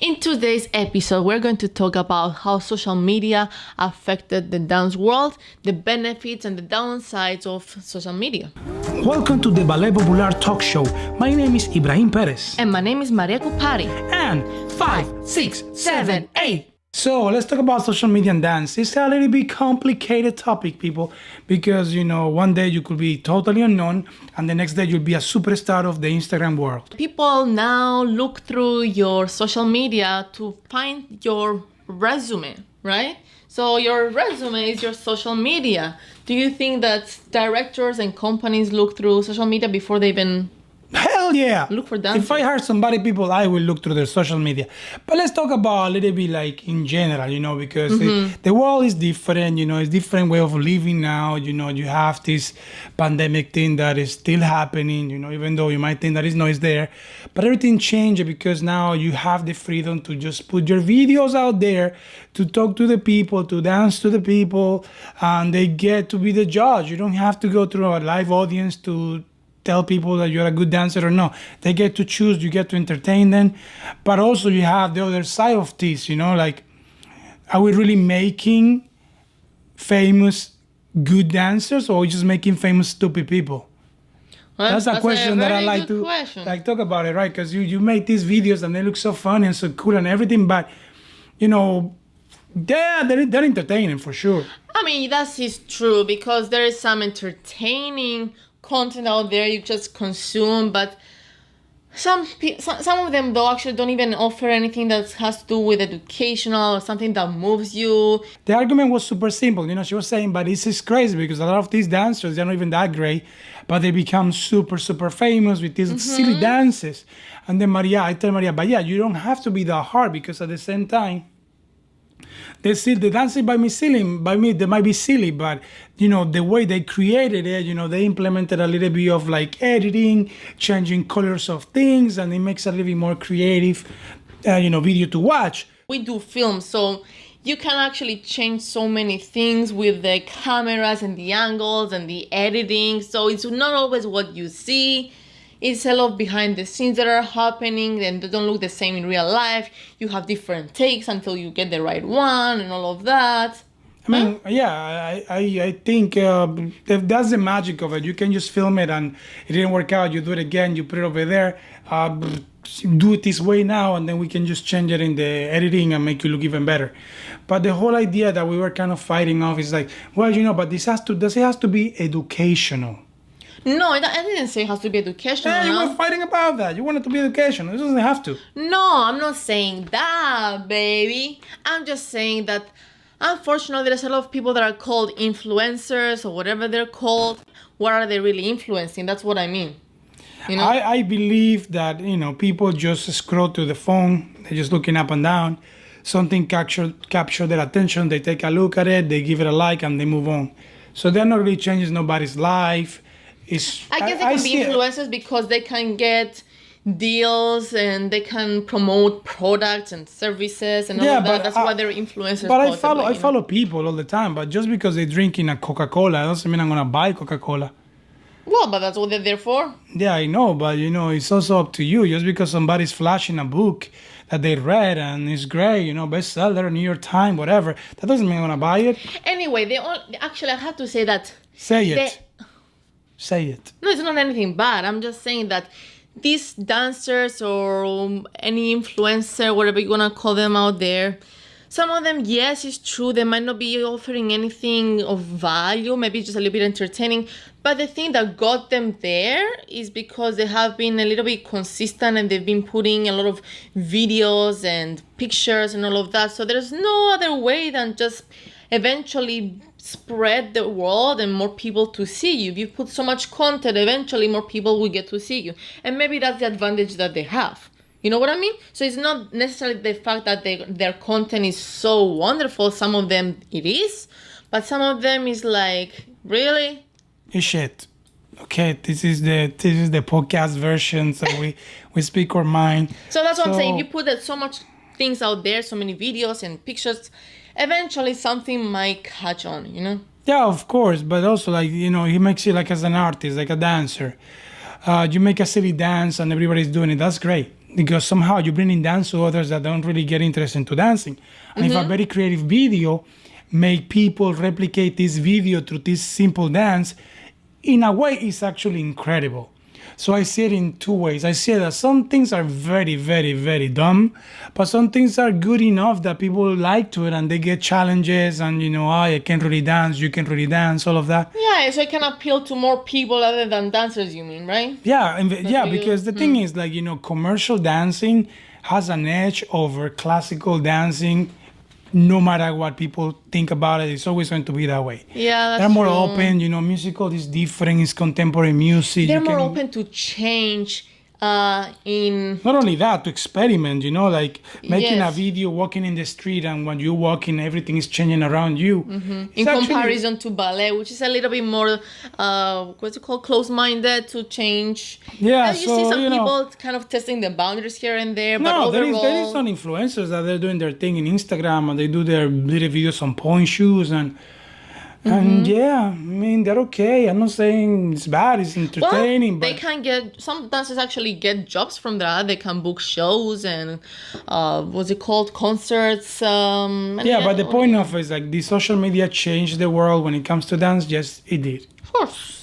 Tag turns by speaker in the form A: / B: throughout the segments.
A: In today's episode, we're going to talk about how social media affected the dance world, the benefits and the downsides of social media.
B: Welcome to the Ballet Popular Talk Show. My name is Ibrahim Perez.
A: And my name is Maria Kupari.
B: And 5, 6, 7, 8. So let's talk about social media and dance. It's a little bit complicated topic, people, because, one day you could be totally unknown and the next day you'll be a superstar of the Instagram world.
A: People now look through your social media to find your resume, right? So your resume is your social media. Do you think that directors and companies look through social media before they even
B: Hell yeah!
A: look for dancers?
B: If I hire somebody, people, I will look through their social media. But let's talk about a little bit like in general, because the world is different, it's different way of living now. You have this pandemic thing that is still happening, even though you might think that it's not there. But everything changed because now you have the freedom to just put your videos out there, to talk to the people, to dance to the people, and they get to be the judge. You don't have to go through a live audience to tell people that you're a good dancer or no. They get to choose, you get to entertain them. But also you have the other side of this, like, are we really making famous good dancers or are we just making famous stupid people?
A: Well,
B: that's a question that I like to talk about it, right? Because you make these videos and they look so funny and so cool and everything, but they're entertaining for sure.
A: I mean, that is true because there is some entertaining content out there you just consume, but some of them though actually don't even offer anything that has to do with educational or something that moves you.
B: The argument was super simple. She was saying, but this is crazy because a lot of these dancers, they're not even that great, but they become super, super famous with these silly dances. And then I tell Maria, but yeah, you don't have to be that hard because at the same time, the dancing by me, they might be silly, but the way they created it, they implemented a little bit of like editing, changing colors of things, and it makes a little bit more creative, video to watch.
A: We do film, so you can actually change so many things with the cameras and the angles and the editing. So it's not always what you see. It's a lot behind the scenes that are happening and they don't look the same in real life. You have different takes until you get the right one and all of that.
B: I mean, yeah, I think that's the magic of it. You can just film it and it didn't work out. You do it again, you put it over there. Do it this way now and then we can just change it in the editing and make you look even better. But the whole idea that we were kind of fighting off is like, well, but does it has to be educational?
A: No, I didn't say it has to be educational.
B: Yeah, you were fighting about that. You want it to be educational. It doesn't have to.
A: No, I'm not saying that, baby. I'm just saying that, unfortunately, there's a lot of people that are called influencers or whatever they're called. What are they really influencing? That's what I mean.
B: I believe that, people just scroll to the phone. They're just looking up and down. Something capture their attention. They take a look at it. They give it a like and they move on. So they're not really changing nobody's life.
A: I guess they can be influencers because they can get deals and they can promote products and services and all of that. That's why they're influencers.
B: But I follow people all the time. But just because they're drinking a Coca-Cola doesn't mean I'm going to buy Coca-Cola.
A: Well, but that's what they're there for.
B: Yeah, I know. But, it's also up to you. Just because somebody's flashing a book that they read and it's great, bestseller, New York Times, whatever, that doesn't mean I'm going to buy it.
A: Anyway, actually, I have to say that.
B: Say it.
A: No, it's not anything bad. I'm just saying that these dancers or any influencer, whatever you want to call them out there, some of them, yes, it's true, they might not be offering anything of value, maybe just a little bit entertaining. But the thing that got them there is because they have been a little bit consistent and they've been putting a lot of videos and pictures and all of that. So there's no other way than just eventually spread the world and more people to see you. If you put so much content, eventually more people will get to see you. And maybe that's the advantage that they have. You know what I mean? So it's not necessarily the fact that their content is so wonderful. Some of them it is, but some of them is like, really?
B: It's shit. Okay, this is the podcast version, so we speak our mind.
A: So that's what I'm saying. If you put so much things out there, so many videos and pictures, eventually something might catch on,
B: Yeah, of course, but also he makes you like as an artist, like a dancer. You make a silly dance and everybody's doing it. That's great. because somehow you bring in dance to others that don't really get interested into dancing. And if a very creative video make people replicate this video through this simple dance, in a way, it's actually incredible. So I see it in two ways. I see that some things are very, very, very dumb, but some things are good enough that people like to it and they get challenges and, I can't really dance, you can't really dance, all of that.
A: Yeah, so it can appeal to more people other than dancers, you mean, right?
B: Yeah, because the thing is, like, commercial dancing has an edge over classical dancing. No matter what people think about it, it's always going to be that way.
A: Yeah, that's
B: They're more
A: true.
B: open, musical is different, it's contemporary music.
A: They're more open to change in...
B: Not only that, to experiment, like making
A: Yes.
B: a video walking in the street, and when you're walking, everything is changing around you.
A: in comparison to ballet, which is a little bit more, what's it called, close-minded to change.
B: Yeah,
A: And you see some people kind of testing the boundaries here and there, but
B: No, there
A: overall...
B: is some influencers that they're doing their thing in Instagram and they do their little videos on point shoes and yeah, I mean, they're okay. I'm not saying it's bad, it's entertaining,
A: they
B: but
A: can get, some dancers actually get jobs from that. They can book shows and what's it called, concerts.
B: yeah, but the point of it is like the social media changed the world when it comes to dance. Yes, it did.
A: Of course.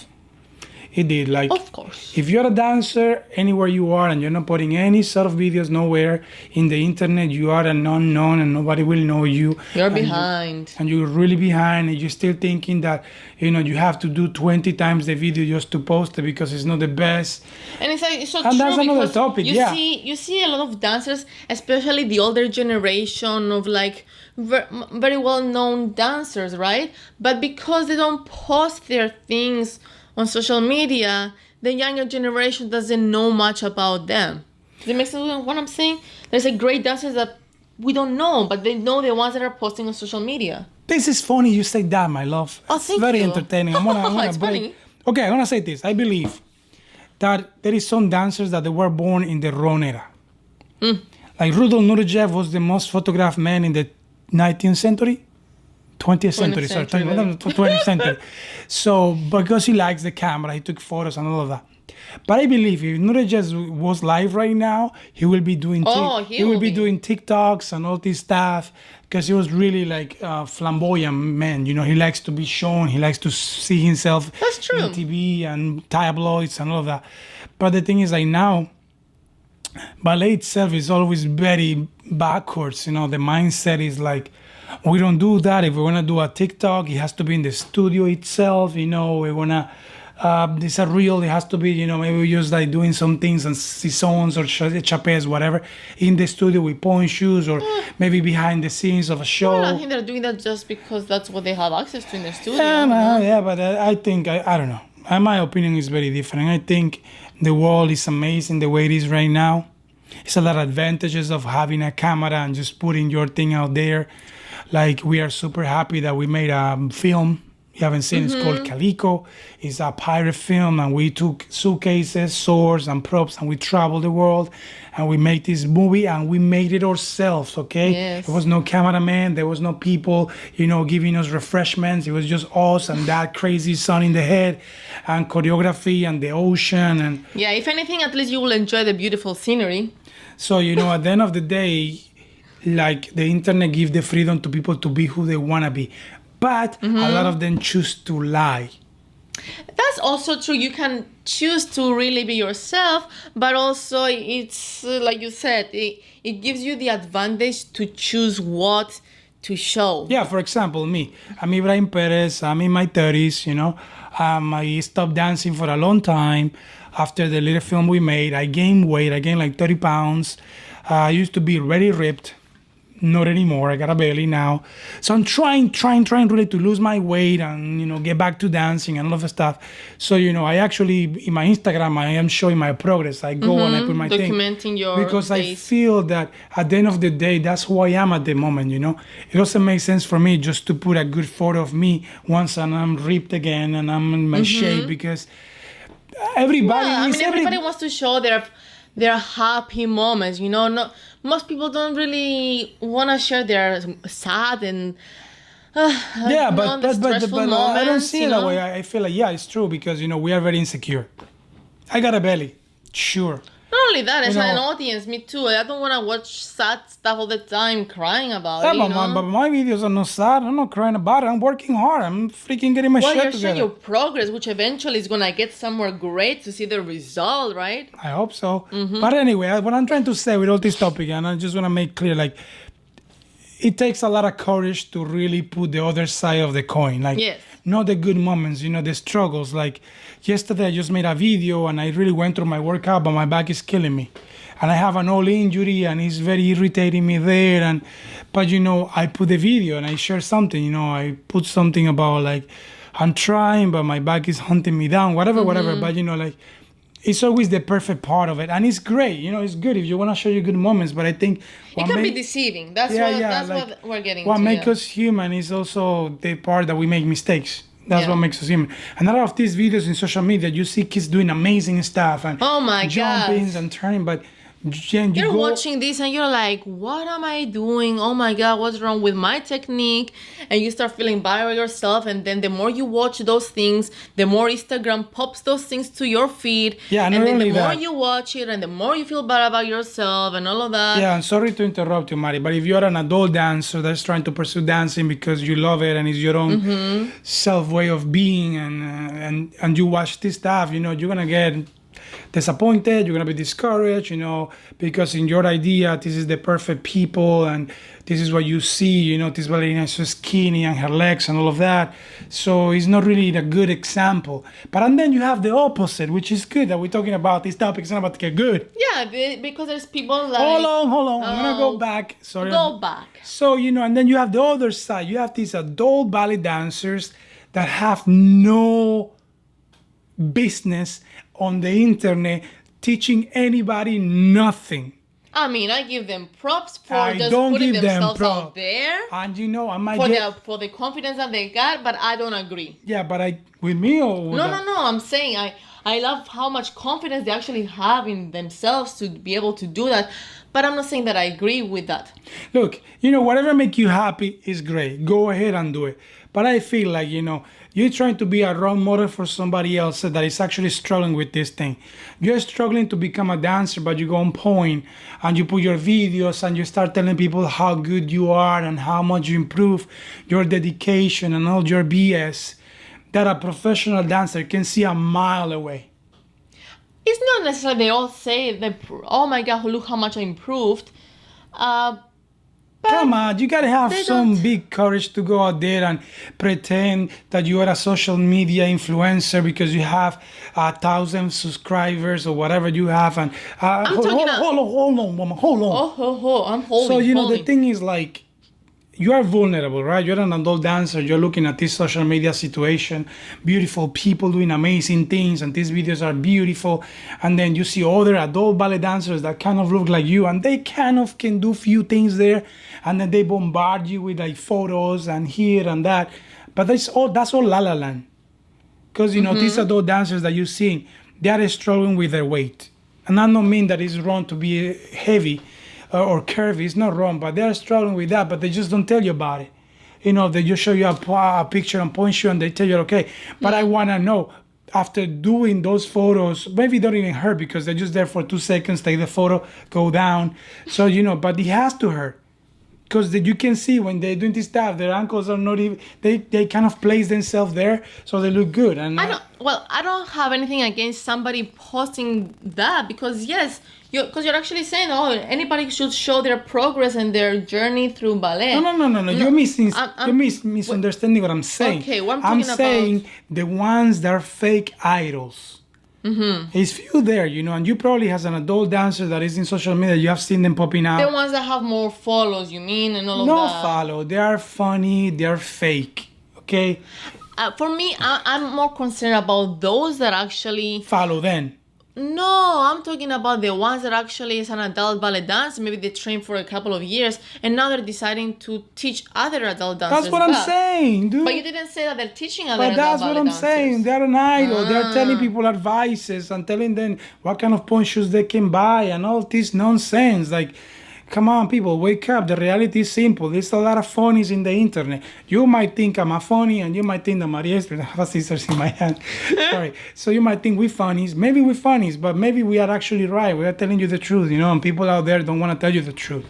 B: It did. Like,
A: Of course.
B: if you're a dancer anywhere you are and you're not putting any sort of videos nowhere in the internet, you are an unknown and nobody will know you.
A: You're
B: And
A: behind.
B: and you're really behind, and you're still thinking that you have to do 20 times the video just to post it because it's not the best.
A: And it's so
B: And
A: true
B: that's another
A: because
B: topic, yeah.
A: you see a lot of dancers, especially the older generation of like very well-known dancers, right? But because they don't post their things on social media, the younger generation doesn't know much about them. Does it make sense what I'm saying? There's a great dancers that we don't know, but they know the ones that are posting on social media.
B: This is funny you say that, my love.
A: Oh,
B: It's
A: thank
B: very
A: you.
B: entertaining. I'm gonna
A: It's
B: break.
A: funny.
B: Okay, I'm gonna say this. I believe that there is some dancers that they were born in the wrong era. Like Rudolf Nureyev was the most photographed man in the 19th century. 20th century, sorry,
A: century, maybe.
B: 20th century. So, because he likes the camera, he took photos and all of that. But I believe if Nureyev was live right now, he will be doing
A: he will be.
B: doing TikToks and all this stuff because he was really like a flamboyant man. He likes to be shown, he likes to see himself
A: That's true.
B: on TV and tabloids and all of that. But the thing is, like now, ballet itself is always very backwards. The mindset is like, we don't do that. If we're gonna do a TikTok, it has to be in the studio itself. We're gonna it's a reel. It has to be, maybe we just like doing some things on saisons or chapes, whatever, in the studio with point shoes or maybe behind the scenes of a show.
A: Well, I think they're doing that just because that's what they have access to in the studio.
B: Yeah, but I think I don't know. My opinion is very different. I think the world is amazing the way it is right now. It's a lot of advantages of having a camera and just putting your thing out there. Like, we are super happy that we made a film. You haven't seen it. It's called CALICO. It's a pirate film, and we took suitcases, swords, and props, and we traveled the world, and we made this movie, and we made it ourselves, okay?
A: Yes.
B: There was no cameraman. There was no people, giving us refreshments. It was just us and that crazy sun in the head and choreography and the ocean. And
A: Yeah, if anything, at least you will enjoy the beautiful scenery.
B: so, at the end of the day, like, the internet gives the freedom to people to be who they want to be. But a lot of them choose to lie.
A: That's also true. You can choose to really be yourself, but also it's like you said, it gives you the advantage to choose what to show.
B: Yeah, for example, me. I'm Ibrahim Perez. I'm in my 30s, I stopped dancing for a long time. After the little film we made, I gained weight. I gained like 30 pounds. I used to be really ripped. Not anymore. I got a belly now. So I'm trying really to lose my weight and, get back to dancing and all of the stuff. So, I actually, in my Instagram, I am showing my progress. I go and I put my thing.
A: Documenting your
B: Because I
A: days.
B: feel that at the end of the day, that's who I am at the moment, It doesn't make sense for me just to put a good photo of me once and I'm ripped again and I'm in my shape because everybody
A: Yeah, I
B: is
A: mean, everybody wants to show their happy moments, most people don't really want to share their sad and
B: yeah, but
A: stressful
B: I don't
A: moments,
B: see it that way. I feel like, yeah, it's true because, we are very insecure. I got a belly. Sure.
A: No, only that, as
B: You
A: an
B: know.
A: audience, me too. I don't want to watch sad stuff all the time, crying about
B: Yeah,
A: it, you know?
B: but my videos are not sad. I'm not crying about it. I'm working hard. I'm freaking getting my
A: Well,
B: shit
A: you're
B: together.
A: showing your progress, which eventually is going to get somewhere great to see the result, right?
B: I hope so.
A: Mm-hmm.
B: But anyway, what I'm trying to say with all this topic, and I just want to make clear, like, it takes a lot of courage to really put the other side of the coin. Like,
A: Yes.
B: not the good moments, the struggles. Like, yesterday I just made a video and I really went through my workout, but my back is killing me. And I have an old injury and it's very irritating me there. But, I put the video and I share something, I put something about, like, I'm trying, but my back is hunting me down, whatever. But, like, it's always the perfect part of it, and it's great. It's good if you want to show your good moments. But I think
A: It can be deceiving. That's what we're getting
B: what
A: to.
B: makes us human is also the part that we make mistakes. That's
A: Yeah.
B: what makes us human. And a lot of these videos in social media, you see kids doing amazing stuff and
A: Oh my
B: jumpings
A: God.
B: and turning, but
A: You're watching this and you're like, what am I doing? Oh my God, what's wrong with my technique? And you start feeling bad about yourself. And then the more you watch those things, the more Instagram pops those things to your feed.
B: Yeah,
A: and
B: not
A: then the
B: only
A: more
B: that.
A: you watch it and the more you feel bad about yourself and all of that.
B: Yeah, I'm sorry to interrupt you, Mari, but if you're an adult dancer that's trying to pursue dancing because you love it and it's your own self way of being, and you watch this stuff, you're gonna get disappointed, you're gonna be discouraged, because in your idea this is the perfect people and this is what you see, this ballerina is so skinny and her legs and all of that, so it's not really a good example. And then you have the opposite, which is good that we're talking about this topic. It's not about to get good.
A: Yeah, because there's people like...
B: Hold on, I'm gonna go back. Sorry.
A: Go back.
B: So, and then you have the other side. You have these adult ballet dancers that have no business on the internet teaching anybody nothing.
A: I mean, I give them props for
B: I
A: just
B: don't
A: putting
B: give them
A: themselves
B: props.
A: out there
B: And I might
A: for
B: get...
A: for the confidence that they got, but I don't agree.
B: Yeah, but with me or with
A: No. I'm saying I love how much confidence they actually have in themselves to be able to do that. But I'm not saying that I agree with that.
B: Look, whatever make you happy is great. Go ahead and do it. But I feel like, you're trying to be a role model for somebody else that is actually struggling with this thing. You're struggling to become a dancer, but you go on point and you put your videos and you start telling people how good you are and how much you improve your dedication and all your BS that a professional dancer can see a mile away.
A: It's not necessarily they all say that, oh my God, look how much I improved. But
B: Come on, you gotta have
A: they
B: some
A: don't-
B: big courage to go out there and pretend that you are a social media influencer because you have 1,000 subscribers or whatever you have. And hold on, woman, hold on.
A: I'm holding.
B: So the
A: holding.
B: thing is, like, you are vulnerable, right? You're an adult dancer. You're looking at this social media situation, beautiful people doing amazing things, and these videos are beautiful. And then you see other adult ballet dancers that kind of look like you, and they kind of can do few things there, and then they bombard you with like photos and here and that. But that's all La La Land, because these adult dancers that you see, they are struggling with their weight, and I don't mean that it's wrong to be heavy or curvy. It's not wrong, but they're struggling with that, but they just don't tell you about it. They just show you a picture and point you and they tell you, okay. But I want to know, after doing those photos, maybe don't even hurt because they're just there for 2 seconds, take the photo, go down. So, but it has to hurt. Because you can see when they're doing this stuff, their ankles are not even, they kind of place themselves there so they look good. And
A: I don't have anything against somebody posting that because yes, you're actually saying, oh, anybody should show their progress and their journey through ballet.
B: No. You're misunderstanding what I'm saying.
A: Okay, what
B: I'm
A: talking
B: saying
A: about...
B: the ones that are fake idols. It's few there, and you probably as an adult dancer that is in social media, you have seen them popping out.
A: The ones that have more follows, you mean, and all of
B: No
A: that.
B: follow. They are funny. They are fake. Okay.
A: For me, I'm more concerned about those that actually...
B: Follow then.
A: No, I'm talking about the ones that actually is an adult ballet dancer. Maybe they trained for a couple of years and now they're deciding to teach other adult dancers.
B: That's what I'm saying, dude.
A: But you didn't say that they're teaching other
B: But
A: adult
B: that's
A: ballet
B: what I'm
A: dancers.
B: saying. They're an idol. They're telling people advices and telling them what kind of point shoes they can buy and all this nonsense. Like, Come on, people, wake up. The reality is simple. There's a lot of funnies in the internet. You might think I'm a funny, and you might think that Maria is, I have scissors in my hand. Sorry. So you might think we're funnies. Maybe we're funnies, but maybe we are actually right. We are telling you the truth, and people out there don't want to tell you the truth.